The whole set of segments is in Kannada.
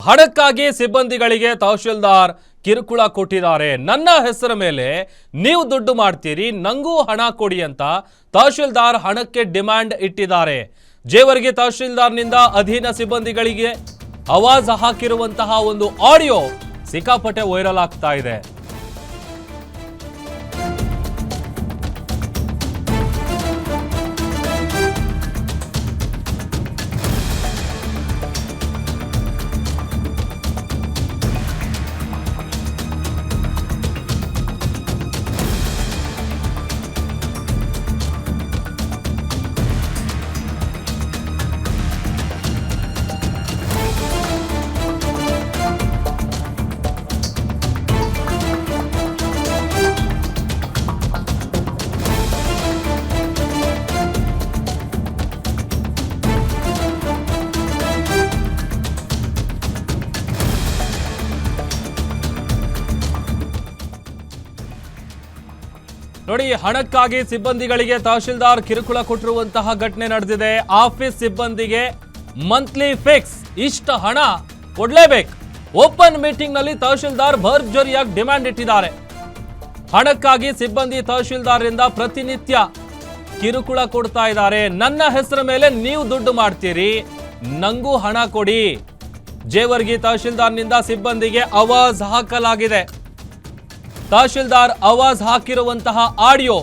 ಹಣಕ್ಕಾಗಿ ಸಿಬ್ಬಂದಿಗಳಿಗೆ ತಹಶೀಲ್ದಾರ್ ಕಿರುಕುಳ ಕೊಟ್ಟಿದ್ದಾರೆ. ನನ್ನ ಹೆಸರ ಮೇಲೆ ನೀವು ದುಡ್ಡು ಮಾಡ್ತೀರಿ, ನಂಗೂ ಹಣ ಕೊಡಿ ಅಂತ ತಹಶೀಲ್ದಾರ್ ಹಣಕ್ಕೆ ಡಿಮ್ಯಾಂಡ್ ಇಟ್ಟಿದ್ದಾರೆ. ಜೇವರ್ಗಿ ತಹಶೀಲ್ದಾರ್ನಿಂದ ಅಧೀನ ಸಿಬ್ಬಂದಿಗಳಿಗೆ ಆವಾಜ್ ಹಾಕಿರುವಂತಹ ಒಂದು ಆಡಿಯೋ ಸಿಕ್ಕಾಪಟ್ಟೆ ವೈರಲ್ ಆಗ್ತಾ ಇದೆ. ನೋಡಿ, ಹಣಕ್ಕಾಗಿ ಸಿಬ್ಬಂದಿಗಳಿಗೆ ತಹಶೀಲ್ದಾರ್ ಕಿರುಕುಳ ಕೊಟ್ಟಿರುವಂತಹ ಘಟನೆ ನಡೆದಿದೆ. ಆಫೀಸ್ ಸಿಬ್ಬಂದಿಗೆ ಮಂತ್ಲಿ ಫಿಕ್ಸ್ ಇಷ್ಟ ಹಣ ಕೊಡ್ಲೇಬೇಕು. ಓಪನ್ ಮೀಟಿಂಗ್ ನಲ್ಲಿ ತಹಶೀಲ್ದಾರ್ ಭರ್ಜರಿಯಾಗಿ ಡಿಮ್ಯಾಂಡ್ ಇಟ್ಟಿದ್ದಾರೆ. ಹಣಕ್ಕಾಗಿ ಸಿಬ್ಬಂದಿ ತಹಶೀಲ್ದಾರ್ರಿಂದ ಪ್ರತಿನಿತ್ಯ ಕಿರುಕುಳ ಕೊಡ್ತಾ ಇದ್ದಾರೆ. ನನ್ನ ಹೆಸರ ಮೇಲೆ ನೀವು ದುಡ್ಡು ಮಾಡ್ತೀರಿ, ನಂಗೂ ಹಣ ಕೊಡಿ. ಜೇವರ್ಗಿ ತಹಶೀಲ್ದಾರ್ನಿಂದ ಸಿಬ್ಬಂದಿಗೆ ಆವಾಜ್ ಹಾಕಲಾಗಿದೆ. ತಹಶೀಲ್ದಾರ್ ಆವಾಜ್ ಹಾಕಿರುವಂತಹ ಆಡಿಯೋ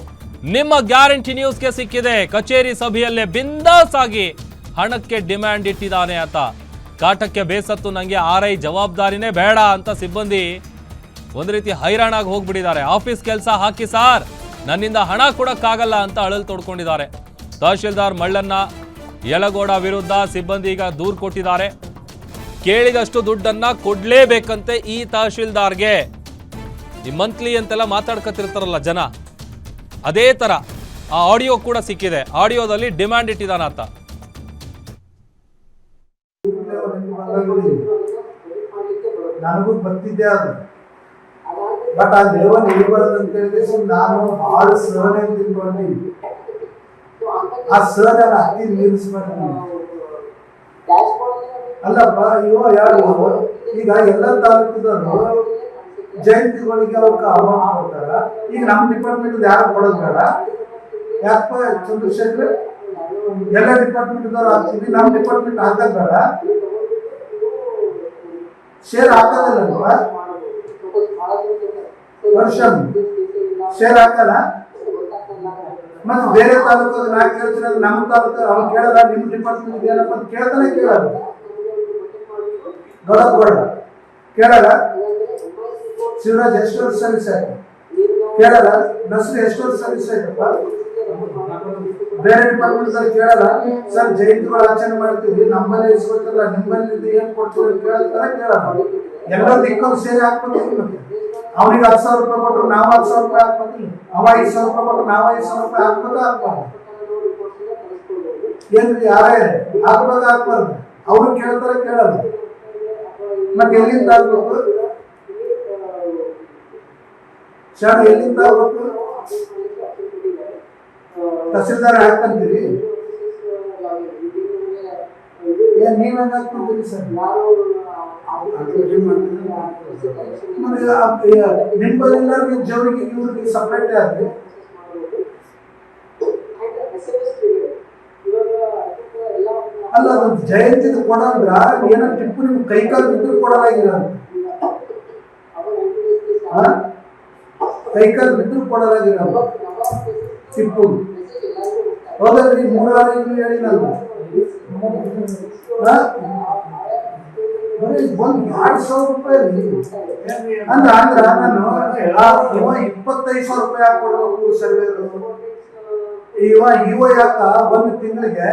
ನಿಮ್ಮ ಗ್ಯಾರಂಟಿ ನ್ಯೂಸ್ಗೆ ಸಿಕ್ಕಿದೆ. ಕಚೇರಿ ಸಭೆಯಲ್ಲೇ ಬಿಂದಾಸ್ ಆಗಿ ಹಣಕ್ಕೆ ಡಿಮ್ಯಾಂಡ್ ಇಟ್ಟಿದ್ದಾನೆ ಅಂತ. ಕಾಟಕ್ಕೆ ಬೇಸತ್ತು ನಂಗೆ ಆರ್ಐ ಜವಾಬ್ದಾರಿನೇ ಬೇಡ ಅಂತ ಸಿಬ್ಬಂದಿ ಒಂದು ರೀತಿ ಹೈರಾಣಾಗಿ ಹೋಗ್ಬಿಟ್ಟಿದ್ದಾರೆ. ಆಫೀಸ್ ಕೆಲಸ ಹಾಕಿ ಸಾರ್, ನನ್ನಿಂದ ಹಣ ಕೊಡಕ್ಕಾಗಲ್ಲ ಅಂತ ಅಳಲು ತೊಡ್ಕೊಂಡಿದ್ದಾರೆ. ತಹಶೀಲ್ದಾರ್ ಮಳ್ಳಣ್ಣ ಯಲಗೋಡ ವಿರುದ್ಧ ಸಿಬ್ಬಂದಿ ಈಗ ದೂರು ಕೊಟ್ಟಿದ್ದಾರೆ. ಕೇಳಿದಷ್ಟು ದುಡ್ಡನ್ನ ಕೊಡ್ಲೇಬೇಕಂತೆ ಈ ತಹಶೀಲ್ದಾರ್ಗೆ. ಈ ಮಂತ್ಲಿ ಅಂತೆಲ್ಲ ಮಾತಾಡ್ಕೊತಿರ್ತಾರಲ್ಲ ಜನ, ಅದೇ ತರ ಆ ಆಡಿಯೋ ಕೂಡ ಸಿಕ್ಕಿದೆ. ಆಡಿಯೋದಲ್ಲಿ ಡಿಮ್ಯಾಂಡ್ ಇಟ್ಟಿದಾನಂತ. ನನಗೂ ಬರ್ತಿದ್ದೆ ಅದು, ಬಟ್ ಆ ಲೆವೆಲ್ ಇರಬಾರ್ದು ಅಂತ ಹೇಳಿದ್ರೆ ನಾನು ಭಾಳ ಸಹನೆ ತಿಳ್ಕೊಂಡು ಆ ಸಹನ ಅತಿ ಮೀರಿಸ್ಬಾರ್ದು. ಅಲ್ಲಪ್ಪ, ಯಾರು ಈಗ ಎಲ್ಲ ತಾಲೂಕದವರು ಜಯಂತಿಗಳಿಗೆ ಅವ್ರಿಗೆ ಅಮೌಂಟ್ ಕೊಡ್ತಾರ. ಈಗ ನಮ್ಮ ಡಿಪಾರ್ಟ್ಮೆಂಟ್ ಯಾರು ಕೊಡೋದು ಬೇಡ. ಯಾಕಪ್ಪ ಚಂದ್ರಶೇಖರ್, ಎಲ್ಲ ಡಿಪಾರ್ಟ್ಮೆಂಟ್ದವ್ರು ಹಾಕ್ತೀವಿ, ನಮ್ಮ ಡಿಪಾರ್ಟ್ಮೆಂಟ್ ಹಾಕೋದು ಬೇಡ. ಶೇರ್ ಹಾಕೋದಿಲ್ಲಪ್ಪ, ವರ್ಷ ಶೇರ್ ಹಾಕಲ್ಲ. ಮತ್ತೆ ಬೇರೆ ತಾಲೂಕು ನಾ ಕೇಳ್ತೀನಿ, ನಮ್ಮ ತಾಲೂಕು ಅವ್ನು ಕೇಳಲ್ಲ. ನಿಮ್ಮ ಡಿಪಾರ್ಟ್ಮೆಂಟ್ ಏನಪ್ಪ ಅಂತ ಕೇಳ್ತಾನೆ ಕೇಳಲ್ಲ. ಗೌಡ ಕೇಳಲ್ಲ. ಶಿವರಾಜ್ ಎಷ್ಟು ವರ್ಷ ಸರ್ವಿಸ್ ಆಯ್ತು ಕೇಳಲ್ಲ. ನಸ್ರು ಎಷ್ಟು ವರ್ಷ ಸರ್ವಿಸ್ ಆಯ್ತಪ್ಪ. ಬೇರೆ ಡಿಪಾರ್ಟ್ಮೆಂಟ್ ಅಲ್ಲಿ ಕೇಳಲ್ಲ. ಸರ್ ಜಯಂತಿಗಳು ಆಚರಣೆ ಮಾಡ್ತೀವಿ, ನಮ್ಮಲ್ಲಿ ಇಸ್ಕೊತಿಲ್ಲ, ನಿಮ್ಮಲ್ಲಿ ಏನ್ ಕೊಡ್ತೀವಿ ಕೇಳ್ತಾರೆ, ಕೇಳಲ್ಲ. ಎಲ್ಲ ದಿಕ್ಕಲ್ಲಿ ಸೇರಿ ಹಾಕ್ಬೇಕು. ಅವನಿಗೆ 10,000 ರೂಪಾಯಿ ಕೊಟ್ಟರು ನಾವು 10,000 ರೂಪಾಯಿ ಹಾಕ್ಬೇಕು. ಅವ 5,000 ರೂಪಾಯಿ ಕೊಟ್ಟರು ನಾವು 5,000 ರೂಪಾಯಿ ಹಾಕ್ಬೇಕು. ಏನ್ರಿ ಯಾರೇ ಹಾಕ್ಬಾರ್ದು. ಅವ್ರು ಕೇಳ್ತಾರೆ, ಕೇಳಲ್ಲ. ಮತ್ತೆ ಎಲ್ಲಿಂದ ಆಗ್ಬೇಕು ಶಾಣ, ಎಲ್ಲಿಂದ ಆಗ್ಬೇಕು? ತಹಸೀಲ್ದಾರ್ ಹಾಕಂತೀರಿ, ಏನ್ ನೀವ್ ಹೆಂಗ ಹಾಕ್ಕೊಂತೀರಿ ಸರ್? ನಿಂಬಲ್ಲಿಲ್ಲ, ನೀವು ಜವರಿಗೆ ಇವ್ರಿಗೆ ಸಪ್ರೇಟ್ ಆದ್ರಿ. ಅಲ್ಲ, ಅದು ಜಯಂತಿದು ಕೊಡಂದ್ರ ಏನೋ ಟಿಪ್ಪು ನಿಮ್ ಕೈಕಾಲು ಬಿದ್ದು ಕೊಡಲಾಗಿರೋದು. ಕೈಕಾಲು ಬಿದ್ದು ಕೊಡಲಾಗಿರೋದು ಟಿಪ್ಪು. ಹೌದಲ್ರಿ? 3 ಹೇಳಿನಲ್ಲ, ಬರೀ 1,000 ರೂಪಾಯಿ ಅಂದ್ರ ನಾನು 25,000 ರೂಪಾಯಿ ಹಾಕೊಡ್ಬೇಕು ಸರ್ವೇರು. ಇವ ಯಾಕ ಒಂದು ತಿಂಗಳಿಗೆ